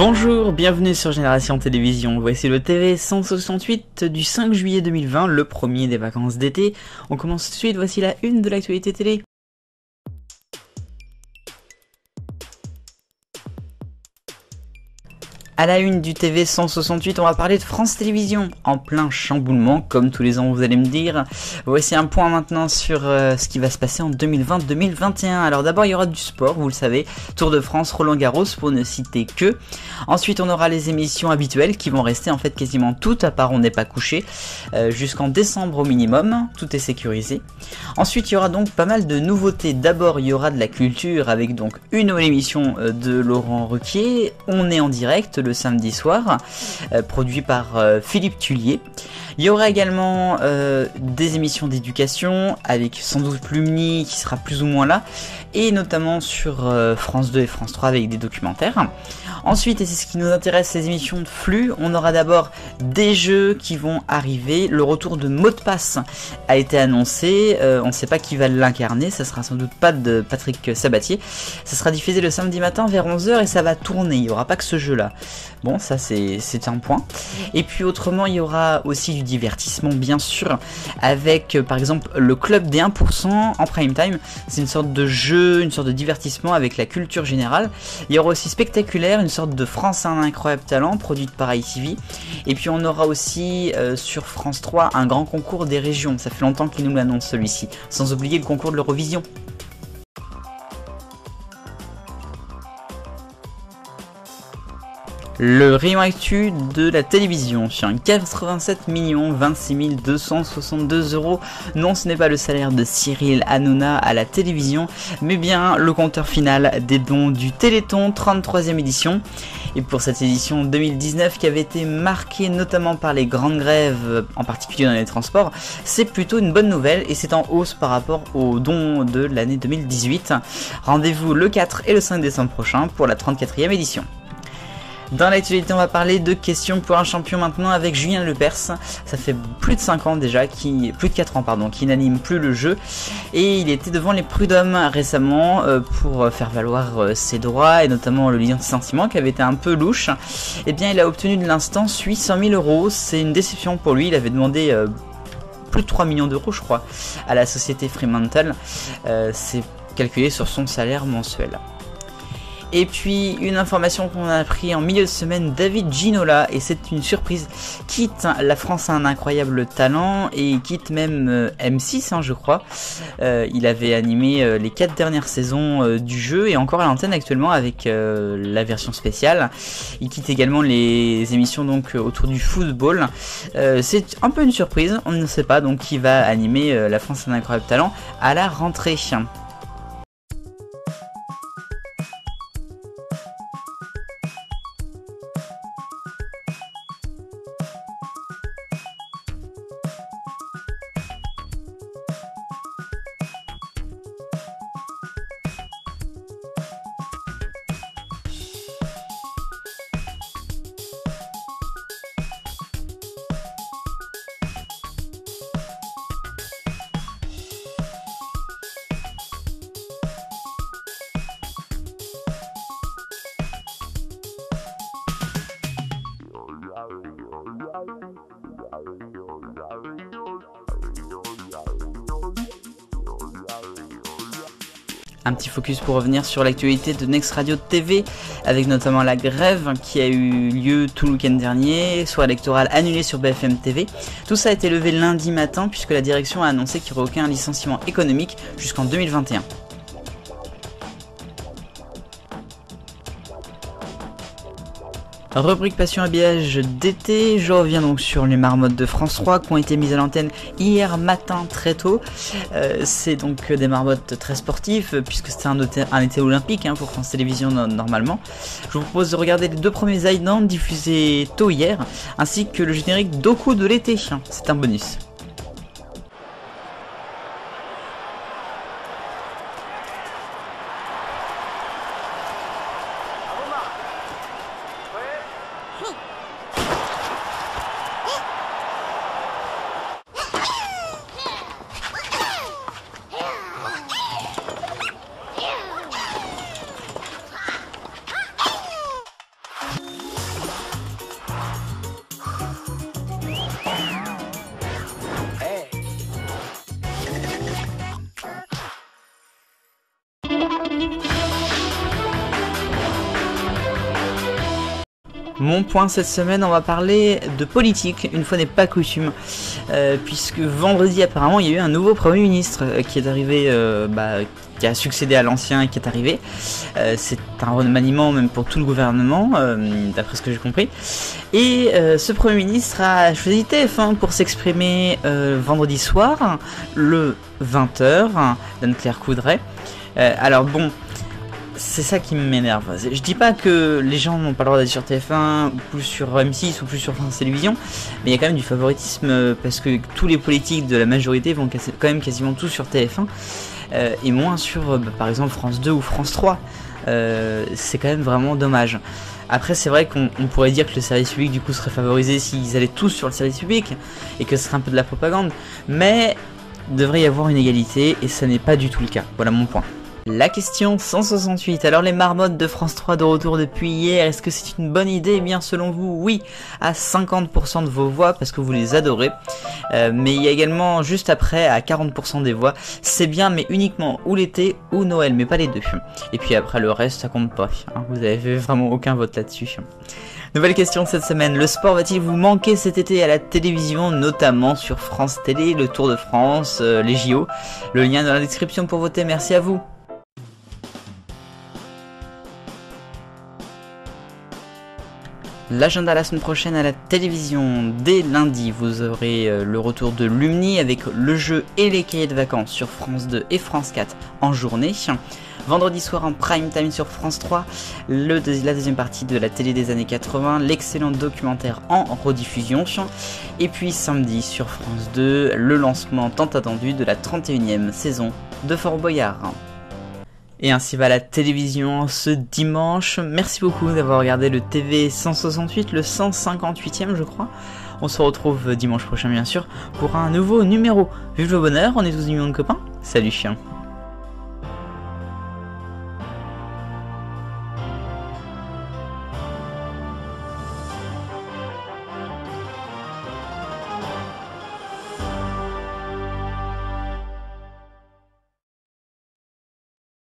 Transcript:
Bonjour, bienvenue sur Génération Télévision. Voici le TV 168 du 5 juillet 2020, le premier des vacances d'été. On commence tout de suite, voici la une de l'actualité télé. À la une du TV 168, on va parler de France Télévisions, en plein chamboulement, comme tous les ans vous allez me dire. Voici un point maintenant sur ce qui va se passer en 2020-2021. Alors d'abord il y aura du sport, vous le savez, Tour de France, Roland Garros pour ne citer que. Ensuite on aura les émissions habituelles qui vont rester en fait quasiment toutes, à part On n'est pas couché, jusqu'en décembre au minimum, tout est sécurisé. Ensuite il y aura donc pas mal de nouveautés. D'abord il y aura de la culture avec donc une nouvelle émission de Laurent Ruquier, On est en direct le samedi soir, produit par Philippe Tullier. Il y aura également des émissions d'éducation avec sans doute Lumni qui sera plus ou moins là, et notamment sur France 2 et France 3 avec des documentaires. Ensuite, et c'est ce qui nous intéresse, les émissions de flux, on aura d'abord des jeux qui vont arriver. Le retour de Mot de Passe a été annoncé, on ne sait pas qui va l'incarner, ça sera sans doute pas de Patrick Sabatier. Ça sera diffusé le samedi matin vers 11h et ça va tourner, il n'y aura pas que ce jeu là. Bon, ça c'est un point. Et puis autrement, il y aura aussi du divertissement bien sûr, avec par exemple le club des 1% en prime time. C'est une sorte de jeu, une sorte de divertissement avec la culture générale. Il y aura aussi Spectaculaire, une sorte de France a un incroyable talent, produite par ITV. Et puis on aura aussi sur France 3 un grand concours des régions. Ça fait longtemps qu'ils nous l'annoncent celui-ci. Sans oublier le concours de l'Eurovision. Le rayon actu de la télévision sur 87 26 262 €. Non, ce n'est pas le salaire de Cyril Hanouna à la télévision, mais bien le compteur final des dons du Téléthon 33e édition. Et pour cette édition 2019 qui avait été marquée notamment par les grandes grèves, en particulier dans les transports, c'est plutôt une bonne nouvelle et c'est en hausse par rapport aux dons de l'année 2018. Rendez-vous le 4 et le 5 décembre prochain pour la 34e édition. Dans l'actualité, on va parler de questions pour un champion maintenant avec Julien Lepers. Ça fait plus de 5 ans déjà, plus de 4 ans pardon, qui n'anime plus le jeu. Et il était devant les prud'hommes récemment pour faire valoir ses droits et notamment le licenciement qui avait été un peu louche. Et bien il a obtenu de l'instant 800 000 €. C'est une déception pour lui, il avait demandé plus de 3 millions d'euros je crois à la société Fremantle. C'est calculé sur son salaire mensuel. Et puis une information qu'on a appris en milieu de semaine, David Ginola, et c'est une surprise, quitte La France a un incroyable talent et quitte même M6 je crois. Il avait animé les 4 dernières saisons du jeu et encore à l'antenne actuellement avec la version spéciale. Il quitte également les émissions donc autour du football. C'est un peu une surprise, on ne sait pas donc qui va animer La France a un incroyable talent à la rentrée. Un petit focus pour revenir sur l'actualité de Next Radio TV, avec notamment la grève qui a eu lieu tout le week-end dernier, soir électoral annulé sur BFM TV. Tout ça a été levé lundi matin puisque la direction a annoncé qu'il n'y aurait aucun licenciement économique jusqu'en 2021. Rubrique passion habillage d'été, je reviens donc sur les marmottes de France 3 qui ont été mises à l'antenne hier matin très tôt. C'est donc des marmottes très sportives puisque c'était un été olympique pour France Télévisions normalement. Je vous propose de regarder les 2 premiers Zaidan diffusés tôt hier, ainsi que le générique d'Oku de l'été, c'est un bonus. Mon point cette semaine, on va parler de politique, une fois n'est pas coutume, puisque vendredi apparemment il y a eu un nouveau Premier ministre qui est arrivé, qui a succédé à l'ancien et qui est arrivé. C'est un remaniement même pour tout le gouvernement, d'après ce que j'ai compris. Et ce Premier ministre a choisi TF1 pour s'exprimer vendredi soir, le 20h, d'Anne-Claire Coudray. Alors bon... C'est ça qui m'énerve. Je dis pas que les gens n'ont pas le droit d'être sur TF1 ou plus sur M6 ou plus sur France Télévisions, mais il y a quand même du favoritisme parce que tous les politiques de la majorité vont quand même quasiment tous sur TF1 et moins sur par exemple France 2 ou France 3. C'est quand même vraiment dommage. Après c'est vrai qu'on pourrait dire que le service public du coup serait favorisé s'ils allaient tous sur le service public et que ce serait un peu de la propagande, mais il devrait y avoir une égalité et ça n'est pas du tout le cas. Voilà mon point. La question 168, alors les marmottes de France 3 de retour depuis hier, est-ce que c'est une bonne idée? Eh bien selon vous, oui, à 50% de vos voix parce que vous les adorez, mais il y a également juste après à 40% des voix, c'est bien mais uniquement ou l'été ou Noël, mais pas les deux. Et puis après le reste ça compte pas, hein, vous avez fait vraiment aucun vote là-dessus. Nouvelle question de cette semaine, le sport va-t-il vous manquer cet été à la télévision, notamment sur France Télé, le Tour de France, les JO? Le lien dans la description pour voter, merci à vous. L'agenda la semaine prochaine à la télévision, dès lundi vous aurez le retour de Lumni avec le jeu et les cahiers de vacances sur France 2 et France 4 en journée. Vendredi soir en prime time sur France 3, la deuxième partie de la télé des années 80, l'excellent documentaire en rediffusion. Et puis samedi sur France 2, le lancement tant attendu de la 31e saison de Fort Boyard. Et ainsi va la télévision ce dimanche. Merci beaucoup d'avoir regardé le TV 168, le 158e je crois. On se retrouve dimanche prochain bien sûr pour un nouveau numéro. Vive le bonheur, on est tous millions de copains. Salut chien.